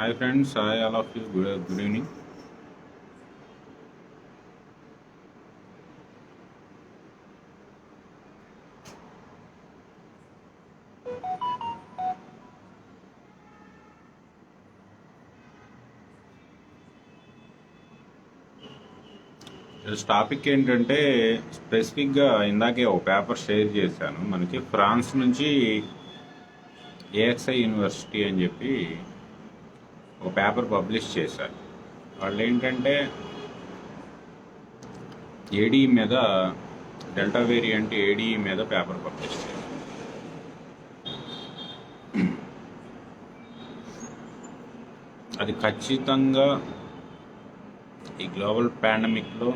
Hi friends, hi all of you. Good evening. Topic ఏంటంటే స్పెసిఫిక్గా ఇందాకే ఒక పేపర్ షేర్ చేశాను. మనకి ఫ్రాన్స్ నుంచి ఏఎక్స్ఐ యూనివర్సిటీ అని చెప్పి ఒక పేపర్ పబ్లిష్ చేశారు. వాళ్ళు ఏంటంటే ఏడీ మీద డెల్టా వేరియంట్ ఏడీ మీద పేపర్ పబ్లిష్ చేశారు. అది ఖచ్చితంగా ఈ గ్లోబల్ పాండమిక్లో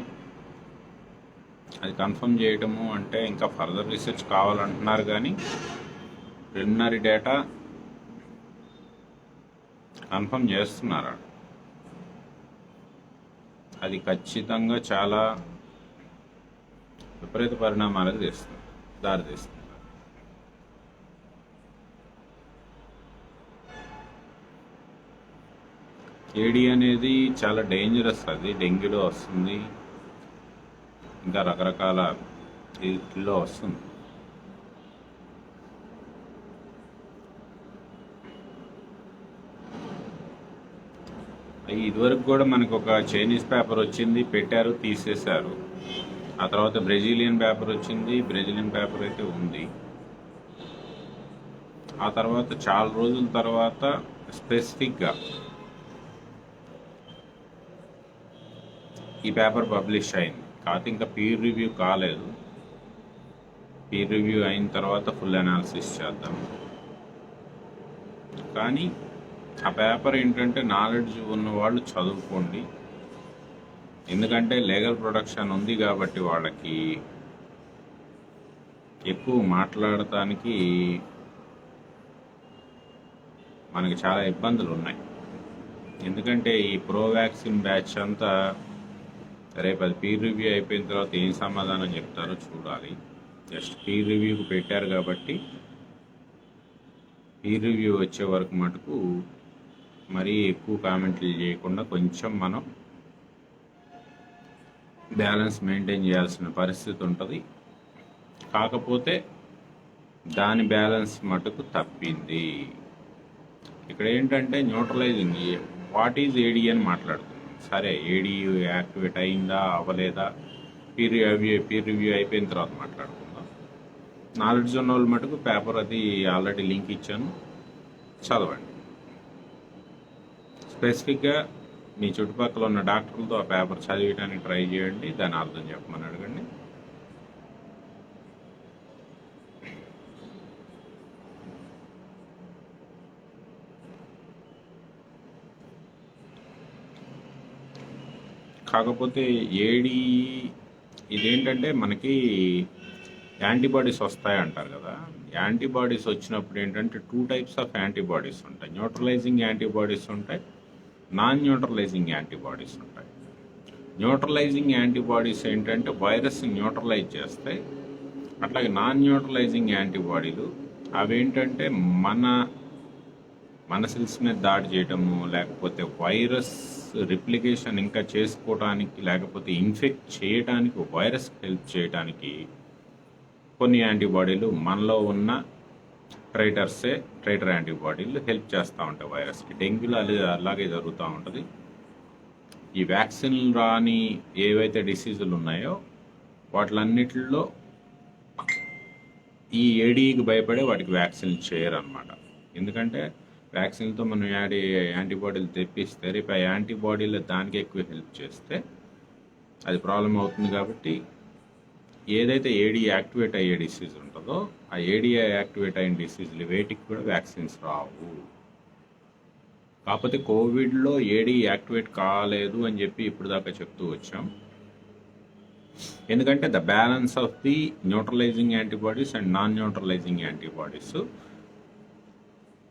అది కన్ఫర్మ్ చేయటము అంటే ఇంకా ఫర్దర్ రీసెర్చ్ కావాలంటున్నారు, కానీ ప్రిలిమినరీ డేటా కన్ఫర్మ్ చేస్తున్నారు. అది ఖచ్చితంగా చాలా విపరీత పరిణామాలకు దారితీస్తుంది. ఏడీ అనేది చాలా డేంజరస్. అది డెంగ్యూలో వస్తుంది, ఇంకా రకరకాల వీటిల్లో వస్తుంది. ఇదివరకు కూడా మనకు ఒక చైనీస్ పేపర్ వచ్చింది, పెట్టారు, తీసేశారు. ఆ తర్వాత బ్రెజిలియన్ పేపర్ వచ్చింది, బ్రెజిలియన్ పేపర్ అయితే ఉంది. ఆ తర్వాత చాలా రోజుల తర్వాత స్పెసిఫిక్గా ఈ పేపర్ పబ్లిష్ అయింది. కాకపోతే ఇంకా పీర్ రివ్యూ కాలేదు. పీర్ రివ్యూ అయిన తర్వాత ఫుల్ అనాలిసిస్ చేద్దాం. కానీ ఆ పేపర్ ఏంటంటే నాలెడ్జ్ ఉన్న వాళ్ళు చదువుకోండి. ఎందుకంటే లీగల్ ప్రొడక్షన్ ఉంది కాబట్టి వాళ్ళకి ఎక్కువ మాట్లాడటానికి మనకి చాలా ఇబ్బందులు ఉన్నాయి. ఎందుకంటే ఈ ప్రో వ్యాక్సిన్ బ్యాచ్ అంతా రేపు అది పీర్ రివ్యూ అయిపోయిన తర్వాత ఏం సమాధానం చెప్తారో చూడాలి. జస్ట్ పీర్ రివ్యూకి పెట్టారు కాబట్టి పీర్ రివ్యూ వచ్చే వరకు మటుకు మరీ ఎక్కువ కామెంట్లు చేయకుండా కొంచెం మనం బ్యాలెన్స్ మెయింటైన్ చేయాల్సిన పరిస్థితి ఉంటుంది. కాకపోతే దాని బ్యాలెన్స్ మటుకు తప్పింది. ఇక్కడ ఏంటంటే న్యూట్రలైజింగ్ వాట్ ఈజ్ ఏడీ అని మాట్లాడుతున్నాం. సరే, ఏడీ యాక్టివేట్ అయిందా అవ్వలేదా పీర్ రివ్యూ అయిపోయిన తర్వాత మాట్లాడుకుందాం. నాలెడ్జ్ ఉన్న వాళ్ళు మటుకు పేపర్ అది ఆల్రెడీ లింక్ ఇచ్చాను, చదవండి. స్పెసిఫిక్గా మీ చుట్టుపక్కల ఉన్న డాక్టర్లతో ఆ పేపర్ చదివడానికి ట్రై చేయండి. దాని అర్థం చెప్పమని అడగండి. కాకపోతే ఏడీ ఇదేంటంటే మనకి యాంటీబాడీస్ వస్తాయంటారు కదా. యాంటీబాడీస్ వచ్చినప్పుడు ఏంటంటే 2 టైప్స్ ఆఫ్ యాంటీబాడీస్ ఉంటాయి. న్యూట్రలైజింగ్ యాంటీబాడీస్ ఉంటాయి, నాన్ న్యూట్రలైజింగ్ యాంటీబాడీస్ ఉంటాయి. న్యూట్రలైజింగ్ యాంటీబాడీస్ ఏంటంటే వైరస్ని న్యూట్రలైజ్ చేస్తాయి. అట్లాగే నాన్ న్యూట్రలైజింగ్ యాంటీబాడీలు అవేంటంటే మన సెల్స్ మీద దాడి చేయటము, లేకపోతే వైరస్ రిప్లికేషన్ ఇంకా చేసుకోవడానికి, లేకపోతే ఇన్ఫెక్ట్ చేయడానికి, వైరస్ హెల్ప్ చేయడానికి కొన్ని యాంటీబాడీలు మనలో ఉన్న ట్రైటర్ యాంటీబాడీలు హెల్ప్ చేస్తూ ఉంటాయి వైరస్కి. డెంగ్యూలో అలాగే జరుగుతూ ఉంటుంది. ఈ వ్యాక్సిన్ రాని ఏవైతే డిసీజులు ఉన్నాయో వాటిలన్నిటిలో ఈ ఏడీకి భయపడే వాటికి వ్యాక్సిన్ చేయరు అనమాట. ఎందుకంటే వ్యాక్సిన్తో మనం యాంటీబాడీలు తెప్పిస్తే రేపు ఆ యాంటీబాడీలు దానికి ఎక్కువ హెల్ప్ చేస్తే అది ప్రాబ్లం అవుతుంది. కాబట్టి ఏదైతే ఏడీ యాక్టివేట్ అయ్యే డిసీజ్ ఉంటుందో ఆ ఏడీ యాక్టివేట్ అయిన డిసీజులు వేటికి కూడా వ్యాక్సిన్స్ రావు. కాకపోతే కోవిడ్లో ఏడీ యాక్టివేట్ కాలేదు అని చెప్పి ఇప్పుడు దాకా చెప్తూ వచ్చాం. ఎందుకంటే the balance of the neutralising antibodies and non neutralising antibodies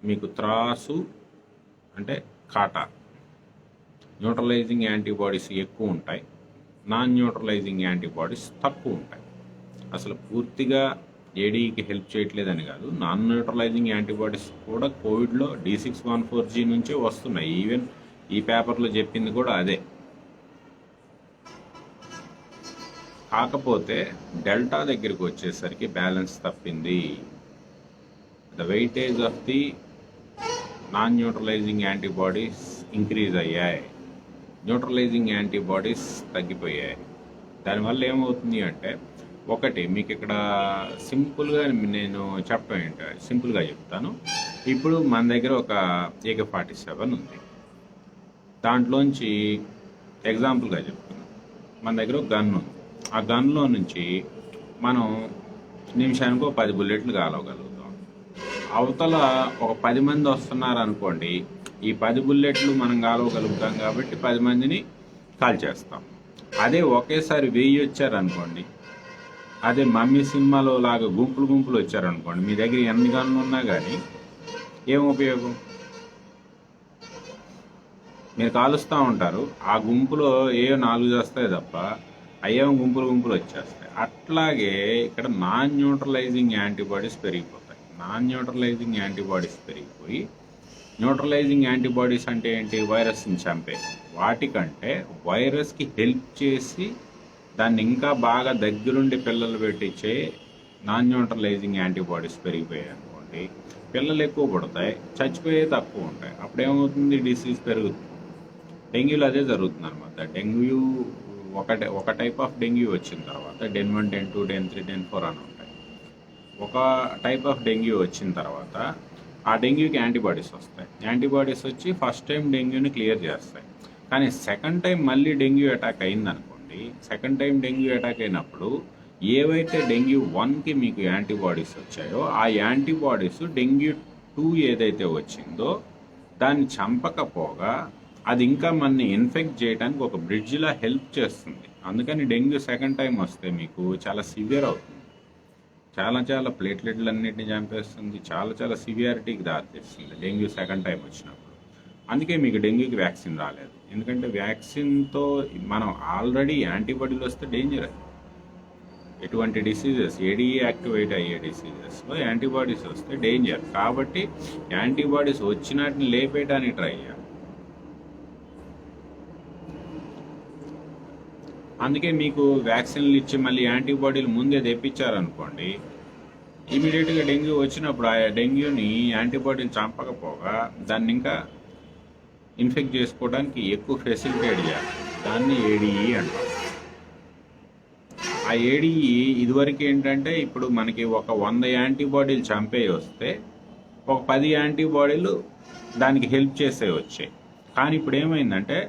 మీకు త్రాసు అంటే కాటా. న్యూట్రలైజింగ్ యాంటీబాడీస్ ఎక్కువ ఉంటాయి, నాన్ న్యూట్రలైజింగ్ యాంటీబాడీస్ తక్కువ ఉంటాయి. అసలు పూర్తిగా ఏడీకి హెల్ప్ చేయట్లేదని కాదు, నాన్ న్యూట్రలైజింగ్ యాంటీబాడీస్ కూడా కోవిడ్లో D614G నుంచే వస్తున్నాయి. ఈవెన్ ఈ పేపర్లో చెప్పింది కూడా అదే. కాకపోతే డెల్టా దగ్గరికి వచ్చేసరికి బ్యాలెన్స్ తప్పింది. The weightage of the non neutralising antibodies increase అయ్యాయి, న్యూట్రలైజింగ్ యాంటీబాడీస్ తగ్గిపోయాయి. దానివల్ల ఏమవుతుంది అంటే, ఒకటి మీకు ఇక్కడ సింపుల్గా నేను చెప్పడం ఏంటో సింపుల్గా చెప్తాను. ఇప్పుడు మన దగ్గర ఒక AK-47 ఉంది. దాంట్లోంచి ఎగ్జాంపుల్గా చెప్తున్నాను, మన దగ్గర ఒక గన్ ఉంది. ఆ గన్లో నుంచి మనం నిమిషానికి ఒక 10 బుల్లెట్లు కాలవగలుగుతాం. అవతల ఒక 10 మంది వస్తున్నారు అనుకోండి, ఈ 10 బుల్లెట్లు మనం కాలవగలుగుతాం కాబట్టి 10 మందిని కాల్ చేస్తాం. అదే ఒకేసారి 1000 వచ్చారనుకోండి, అదే మమ్మీ సినిమాలో లాగా గుంపులు గుంపులు వచ్చారనుకోండి, మీ దగ్గర ఎన్ని గన్లు ఉన్నా కానీ ఏం ఉపయోగం? మీరు కాలుస్తూ ఉంటారు, ఆ గుంపులో ఏవో 4 చేస్తాయి తప్ప అయ్యేమో గుంపులు గుంపులు వచ్చేస్తాయి. అట్లాగే ఇక్కడ నాన్ న్యూట్రలైజింగ్ యాంటీబాడీస్ పెరిగిపోతాయి. నాన్ న్యూట్రలైజింగ్ యాంటీబాడీస్ పెరిగిపోయి, న్యూట్రలైజింగ్ యాంటీబాడీస్ అంటే ఏంటి? వైరస్ని చంపే. వాటికంటే వైరస్కి హెల్ప్ చేసి దాన్ని ఇంకా బాగా దగ్గరుండి పిల్లలు పెట్టించే నాన్ న్యూట్రలైజింగ్ యాంటీబాడీస్ పెరిగిపోయాయి అనుకోండి, పిల్లలు ఎక్కువ పడతాయి, చచ్చిపోయే తక్కువ ఉంటాయి. అప్పుడేమవుతుంది? డిసీజ్ పెరుగుతుంది. డెంగ్యూలో అదే జరుగుతుంది అనమాట. డెంగ్యూ ఒక టైప్ ఆఫ్ డెంగ్యూ వచ్చిన తర్వాత Den 1, Den 2, Den 3, Den 4 అని ఉంటాయి. ఒక టైప్ ఆఫ్ డెంగ్యూ వచ్చిన తర్వాత ఆ డెంగ్యూకి యాంటీబాడీస్ వస్తాయి. యాంటీబాడీస్ వచ్చి ఫస్ట్ టైం డెంగ్యూని క్లియర్ చేస్తాయి. కానీ సెకండ్ టైం మళ్ళీ డెంగ్యూ అటాక్ అయిందనుకోండి, సెకండ్ టైం డెంగ్యూ అటాక్ అయినప్పుడు ఏవైతే డెంగ్యూ 1కి మీకు యాంటీబాడీస్ వచ్చాయో ఆ యాంటీబాడీస్ డెంగ్యూ 2 ఏదైతే వచ్చిందో దాన్ని చంపకపోగా అది ఇంకా మనని ఇన్ఫెక్ట్ చేయడానికి ఒక బ్రిడ్జ్లా హెల్ప్ చేస్తుంది. అందుకని డెంగ్యూ సెకండ్ టైం వస్తే మీకు చాలా సివియర్ అవుతుంది, చాలా ప్లేట్లెట్లన్నింటినీ చంపేస్తుంది, చాలా సివియారిటీకి దారితీస్తుంది డెంగ్యూ సెకండ్ టైం వచ్చినప్పుడు. అందుకే మీకు డెంగ్యూకి వ్యాక్సిన్ రాలేదు. ఎందుకంటే వ్యాక్సిన్తో మనం ఆల్రెడీ యాంటీబాడీలు వస్తే డేంజర్. అది ఎటువంటి డిసీజెస్, ఏడీఈ యాక్టివేట్ అయ్యే డిసీజెస్లో యాంటీబాడీస్ వస్తే డేంజర్. కాబట్టి యాంటీబాడీస్ వచ్చినట్టు లేపేయడానికి ట్రై చేయాలి. అందుకే మీకు వ్యాక్సిన్లు ఇచ్చి మళ్ళీ యాంటీబాడీలు ముందే తెప్పించారనుకోండి, ఇమీడియట్గా డెంగ్యూ వచ్చినప్పుడు ఆ డెంగ్యూని యాంటీబాడీలు చంపకపోగా దాన్ని ఇంకా ఇన్ఫెక్ట్ చేసుకోవడానికి ఎక్కువ ఫెసిలిటేట్ చేయాలి. దాన్ని ఏడీఈ అంటారు. ఆ ఏడీఈ ఇదివరకు ఏంటంటే, ఇప్పుడు మనకి ఒక 100 యాంటీబాడీలు చంపే వస్తే ఒక 10 యాంటీబాడీలు దానికి హెల్ప్ చేసే వచ్చాయి. కానీ ఇప్పుడు ఏమైందంటే,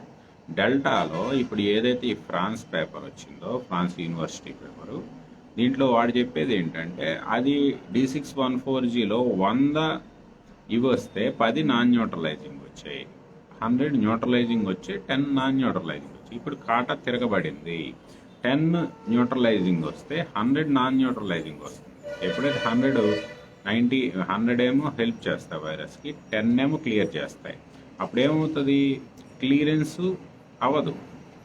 డెల్టాలో ఇప్పుడు ఏదైతే ఈ ఫ్రాన్స్ పేపర్ వచ్చిందో, ఫ్రాన్స్ యూనివర్సిటీ పేపరు, దీంట్లో వాడు చెప్పేది ఏంటంటే, అది D614Gలో 100 ఇవి వస్తే 10 నాన్ న్యూట్రలైజింగ్ వచ్చాయి, 100 న్యూట్రలైజింగ్ వచ్చి 10 నాన్ న్యూట్రలైజింగ్ వచ్చాయి. ఇప్పుడు కాటా తిరగబడింది. 10 న్యూట్రలైజింగ్ వస్తే 100 నాన్ న్యూట్రలైజింగ్ వస్తుంది. ఎప్పుడైతే 100 ఏమో హెల్ప్ చేస్తాయి వైరస్కి, 10 ఏమో క్లియర్ చేస్తాయి. అప్పుడేమవుతుంది? క్లియరెన్స్ అవ్వదు,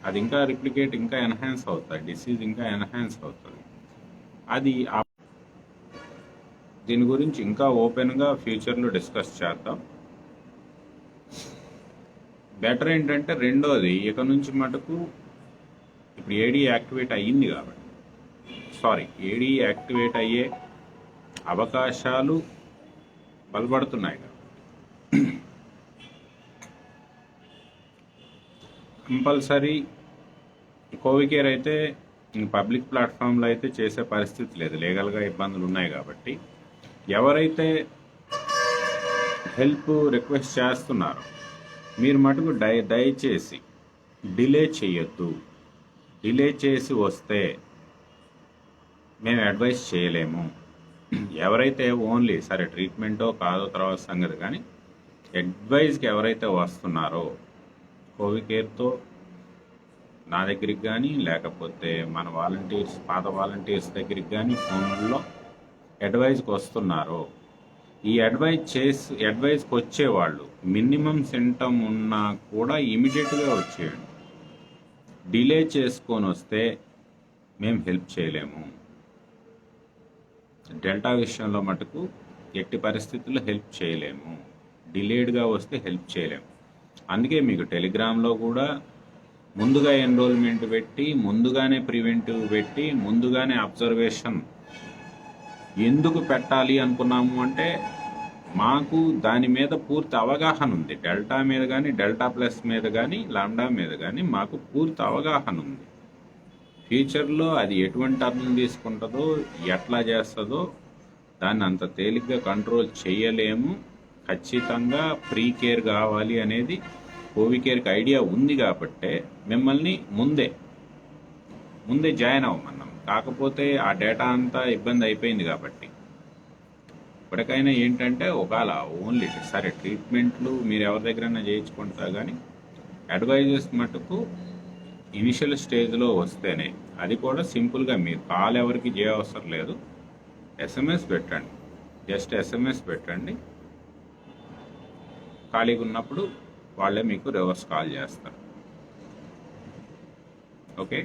అది ఇంకా రిప్లికేట్, ఇంకా ఎన్హాన్స్ అవుతుంది, డిసీజ్ ఇంకా ఎన్హాన్స్ అవుతుంది. అది దీని గురించి ఇంకా ఓపెన్గా ఫ్యూచర్లో డిస్కస్ చేద్దాం. బెటర్ ఏంటంటే, రెండోది ఇక నుంచి మటుకు ఇప్పుడు ఏడీ యాక్టివేట్ అయ్యింది కాబట్టి, ఏడీ యాక్టివేట్ అయ్యే అవకాశాలు బలపడుతున్నాయి. కంపల్సరీ కోవికేర్ అయితే పబ్లిక్ ప్లాట్ఫామ్లో అయితే చేసే పరిస్థితి లేదు, లీగల్గా ఇబ్బందులు ఉన్నాయి. కాబట్టి ఎవరైతే హెల్ప్ రిక్వెస్ట్ చేస్తున్నారో మీరు మటుకు దయచేసి డిలే చేయొద్దు. డిలే చేసి వస్తే మేము అడ్వైస్ చేయలేము. ఎవరైతే ఓన్లీ సరే ట్రీట్మెంటో కాదో తర్వాత సంగతి, కానీ అడ్వైజ్కి ఎవరైతే వస్తున్నారో కోవికేర్తో నా దగ్గరికి కానీ లేకపోతే మన వాలంటీర్స్, పాత వాలంటీర్స్ దగ్గరికి కానీ ఫోన్లో అడ్వైజ్కి వస్తున్నారో, ఈ అడ్వైజ్కి వచ్చేవాళ్ళు మినిమం సింటమ్ ఉన్నా కూడా ఇమీడియట్గా వచ్చేయండి. డిలే చేసుకొని వస్తే మేము హెల్ప్ చేయలేము. డెల్టా విషయంలో మటుకు ఎట్టి పరిస్థితుల్లో హెల్ప్ చేయలేము, డిలేడ్గా వస్తే హెల్ప్ చేయలేము. అందుకే మీకు టెలిగ్రామ్లో కూడా ముందుగా ఎన్రోల్మెంట్ పెట్టి, ముందుగానే ప్రివెంటివ్ పెట్టి, ముందుగానే అబ్జర్వేషన్ ఎందుకు పెట్టాలి అనుకున్నాము అంటే మాకు దాని మీద పూర్తి అవగాహన ఉంది. డెల్టా మీద కానీ, డెల్టా ప్లస్ మీద కానీ, లాండా మీద కానీ మాకు పూర్తి అవగాహన ఉంది. ఫ్యూచర్లో అది ఎటువంటి టర్న్ తీసుకుంటుందో, ఎట్లా చేస్తుందో దాన్ని అంత తేలిగ్గా కంట్రోల్ చేయలేము. ఖచ్చితంగా ప్రీ కేర్ కావాలి అనేది కోవికేర్కి ఐడియా ఉంది కాబట్టే మిమ్మల్ని ముందే జాయిన్ అవ్వమన్నాం. కాకపోతే ఆ డేటా అంతా ఇబ్బంది అయిపోయింది కాబట్టి ఇప్పటికైనా ఏంటంటే ఒకవేళ ఓన్లీ సరే ట్రీట్మెంట్లు మీరు ఎవరి దగ్గరైనా చేయించుకుంటారు, కానీ అడ్వైజెస్ మటుకు ఇనిషియల్ స్టేజ్లో వస్తేనే, అది కూడా సింపుల్గా మీరు కాల్ ఎవరికి చేయవసరం లేదు, ఎస్ఎంఎస్ పెట్టండి. జస్ట్ ఎస్ఎంఎస్ పెట్టండి, ఖాళీగా ఉన్నప్పుడు వాళ్ళే మీకు రివర్స్ కాల్ చేస్తారు. ఓకే,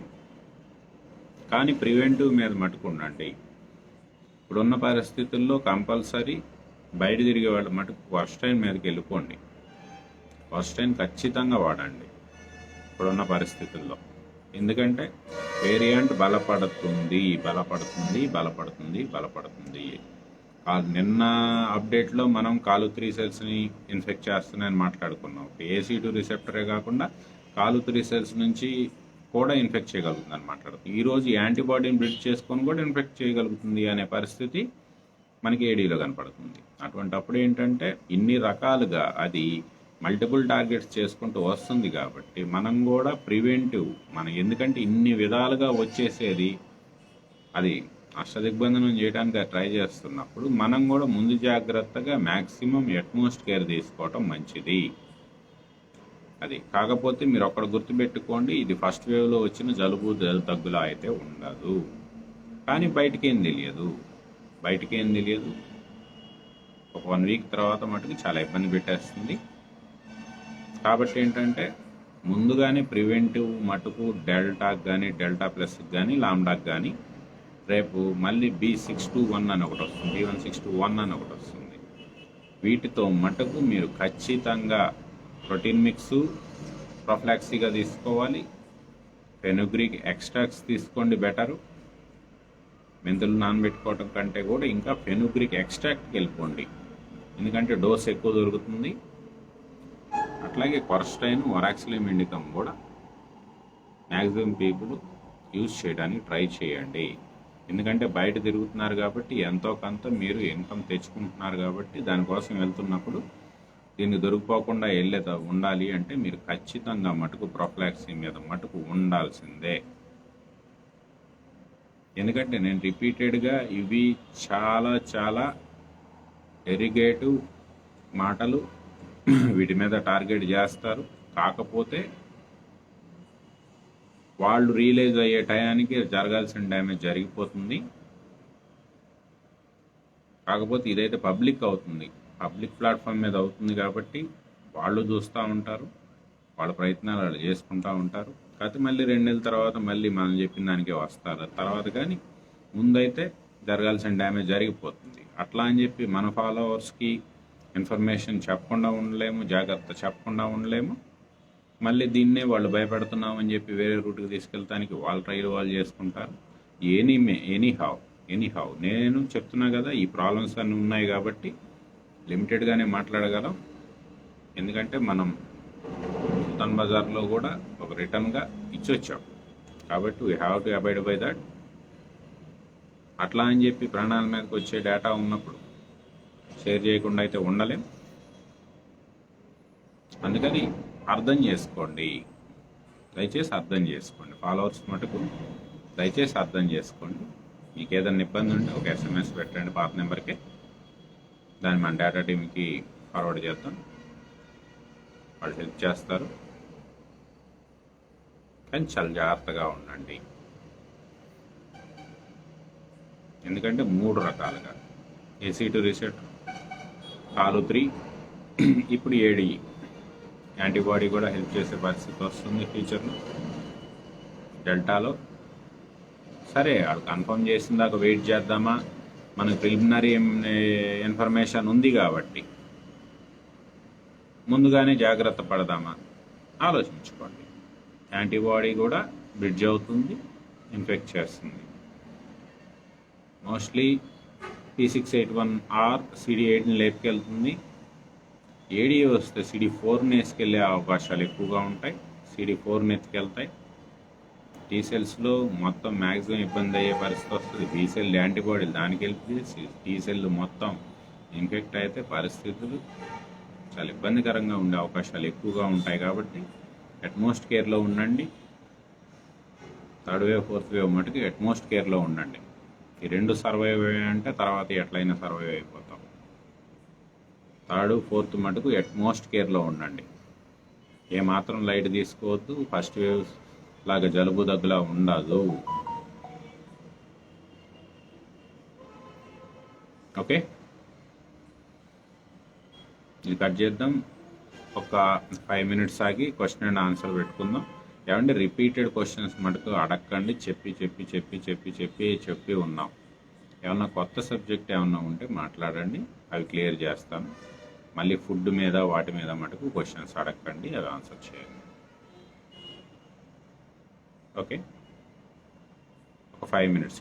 కానీ ప్రివెంటివ్ మీద మటుకు ఉండండి. ఇప్పుడున్న పరిస్థితుల్లో కంపల్సరీ బయట తిరిగే వాళ్ళ మటుకు వర్స్టైన్ మీదకి వెళ్ళిపోండి. వర్స్టైన్ ఖచ్చితంగా వాడండి ఇప్పుడున్న పరిస్థితుల్లో. ఎందుకంటే వేరియంట్ బలపడుతుంది. నిన్న అప్డేట్లో మనం కాలు3 సెల్స్ని ఇన్ఫెక్ట్ చేస్తున్నాయని మాట్లాడుకున్నాం. ఏసీ2 రిసెప్టరే కాకుండా కాలు3 సెల్స్ నుంచి కూడా ఇన్ఫెక్ట్ చేయగలుగుతుంది అని మాట్లాడుతుంది. ఈరోజు యాంటీబాడీని బిల్డ్ చేసుకొని కూడా ఇన్ఫెక్ట్ చేయగలుగుతుంది అనే పరిస్థితి మనకి ఏడీలో కనపడుతుంది. అటువంటి అప్పుడు ఏంటంటే ఇన్ని రకాలుగా అది మల్టిపుల్ టార్గెట్స్ చేసుకుంటూ వస్తుంది కాబట్టి మనం కూడా ప్రివెంటివ్ ఎందుకంటే ఇన్ని విధాలుగా వచ్చేసేది అది అష్టదిగ్బంధనం చేయడానికి ట్రై చేస్తున్నప్పుడు మనం కూడా ముందు జాగ్రత్తగా మ్యాక్సిమం ఎట్మోస్ట్ కేర్ తీసుకోవటం మంచిది. అది కాకపోతే మీరు ఒక్కడ గుర్తుపెట్టుకోండి, ఇది ఫస్ట్ వేవ్లో వచ్చిన జలుబు దగ్గులా అయితే ఉండదు. కానీ బయటికేం తెలియదు. ఒక 1 వీక్ తర్వాత మటుకు చాలా ఇబ్బంది పెట్టేస్తుంది. కాబట్టి ఏంటంటే ముందుగానే ప్రివెంటివ్ మటుకు డెల్టాకి కానీ, డెల్టా ప్లస్కి కానీ, లాండాకి కానీ రేపు మళ్ళీ B621 అని ఒకటి వస్తుంది, B1621 అని ఒకటి వస్తుంది. వీటితో మటుకు మీరు ఖచ్చితంగా ప్రోటీన్ మిక్స్ ప్రొఫ్లాక్సీగా తీసుకోవాలి. ఫెనుగ్రీక్ ఎక్స్ట్రాక్ట్స్ తీసుకోండి బెటరు. మెంతులు నానబెట్టుకోవటం కంటే కూడా ఇంకా ఫెనుగ్రీక్ ఎక్స్ట్రాక్ట్కి వెళ్ళిపోండి, ఎందుకంటే డోస్ ఎక్కువ దొరుకుతుంది. అట్లాగే కొరస్టైన్, వరాక్సిలియం ఇండికమ్ కూడా మ్యాక్సిమం పీపుల్ యూజ్ చేయడానికి ట్రై చేయండి. ఎందుకంటే బయట తిరుగుతున్నారు కాబట్టి ఎంతో కొంత మీరు ఇన్కమ్ తెచ్చుకుంటున్నారు కాబట్టి దానికోసం వెళ్తున్నప్పుడు దీన్ని దొరికిపోకుండా ఉండాలి అంటే మీరు ఖచ్చితంగా మటుకు ప్రొఫ్లాక్సీ మీద మటుకు ఉండాల్సిందే. ఎందుకంటే నేను రిపీటెడ్గా ఇవి చాలా చాలా ఎరిగేటివ్ మాటలు, వీటి మీద టార్గెట్ చేస్తారు. కాకపోతే వాళ్ళు రియలైజ్ అయ్యే టయానికి జరగాల్సిన డ్యామేజ్ జరిగిపోతుంది. కాకపోతే ఇదైతే పబ్లిక్ అవుతుంది, పబ్లిక్ ప్లాట్ఫామ్ మీద అవుతుంది కాబట్టి వాళ్ళు చూస్తూ ఉంటారు, వాళ్ళ ప్రయత్నాలు వాళ్ళు చేసుకుంటూ ఉంటారు. కాకపోతే మళ్ళీ 2 నెలల తర్వాత మళ్ళీ మనం చెప్పిన దానికే వస్తారు తర్వాత. కానీ ముందైతే జరగాల్సిన డ్యామేజ్ జరిగిపోతుంది. అట్లా అని చెప్పి మన ఫాలోవర్స్కి ఇన్ఫర్మేషన్ చెప్పకుండా ఉండలేము, జాగ్రత్త చెప్పకుండా ఉండలేము. మళ్ళీ దీన్నే వాళ్ళు భయపెడుతున్నామని చెప్పి వేరే రూట్కి తీసుకెళ్తానికి వాళ్ళ ట్రైల్ వాళ్ళు చేసుకుంటారు. ఎనీహౌ నేను చెప్తున్నా కదా, ఈ ప్రాబ్లమ్స్ అన్నీ ఉన్నాయి కాబట్టి లిమిటెడ్గానే మాట్లాడగలం. ఎందుకంటే మనం సుల్తాన్ బజార్లో కూడా ఒక రిటర్న్గా ఇచ్చొచ్చాం కాబట్టి we have to abide by that. అట్లా అని చెప్పి ప్రాణాల మీదకి వచ్చే డేటా ఉన్నప్పుడు షేర్ చేయకుండా అయితే ఉండలేం. అందుకని అర్థం చేసుకోండి, దయచేసి అర్థం చేసుకోండి. ఫాలోవర్స్ మటుకు దయచేసి అర్థం చేసుకోండి. మీకు ఏదైనా ఇబ్బంది ఉంటే ఒక SMS పెట్టండి పాత నెంబర్కి, దాన్ని మన డేటా టీమ్కి ఫార్వర్డ్ చేద్దాం, వాళ్ళు హెల్ప్ చేస్తారు. కానీ చాలా జాగ్రత్తగా ఉండండి. ఎందుకంటే 3 రకాలుగా ఏసీ2 రిసెప్టర్, కాలు3, ఇప్పుడు ADE యాంటీబాడీ కూడా హెల్ప్ చేసే పరిస్థితి వస్తుంది ఫ్యూచర్లో డెల్టాలో. సరే వాళ్ళు కన్ఫర్మ్ చేసిన దాకా వెయిట్ చేద్దామా, మనకు ప్రిలిమినరీ ఇన్ఫర్మేషన్ ఉంది కాబట్టి ముందుగానే జాగ్రత్త పడదామా ఆలోచించుకోండి. యాంటీబాడీ కూడా బ్రిడ్జ్ అవుతుంది, ఇన్ఫెక్ట్ చేస్తుంది. Mostly P681R CD8ని లేపుకెళ్తుంది. ఏడీఏ వస్తే CD4ని వేసుకెళ్ళే అవకాశాలు ఎక్కువగా ఉంటాయి, CD4ని ఎత్తుకెళ్తాయి. టీ సెల్స్లో మొత్తం మ్యాక్సిమం ఇబ్బంది అయ్యే పరిస్థితి వస్తుంది. బీ సెల్ యాంటీబాడీలు దానికి వెళ్తుంది, టీ సెల్ మొత్తం ఇన్ఫెక్ట్ అయితే పరిస్థితులు చాలా ఇబ్బందికరంగా ఉండే అవకాశాలు ఎక్కువగా ఉంటాయి. కాబట్టి అట్మోస్ట్ కేర్లో ఉండండి. థర్డ్ వేవ్, ఫోర్త్ వేవ్ మటుకు అట్మోస్ట్ కేర్లో ఉండండి. ఈ రెండు సర్వైవ్ అయ్యాయంటే తర్వాత ఎట్లయినా సర్వైవ్ అయిపోతాం. థర్డ్, ఫోర్త్ మటుకు అట్మోస్ట్ కేర్లో ఉండండి. ఏమాత్రం లైట్ తీసుకోవద్దు. ఫస్ట్ వేవ్ లాగా జలుబు దగ్గులా ఉండదు. ఓకే, ఇది కట్ చేద్దాం. ఒక 5 minutes ఆగి క్వశ్చన్ అండ్ ఆన్సర్ పెట్టుకుందాం. ఏమంటే రిపీటెడ్ క్వశ్చన్స్ మటుకు అడగండి. చెప్పి ఉన్నాం. ఏమన్నా కొత్త సబ్జెక్ట్ ఏమన్నా ఉంటే మాట్లాడండి, అవి క్లియర్ చేస్తాను. మళ్ళీ ఫుడ్ మీద వాటి మీద మటుకు క్వశ్చన్స్ అడగండి, అవి ఆన్సర్ చేయండి. ఓకే, ఒక 5 minutes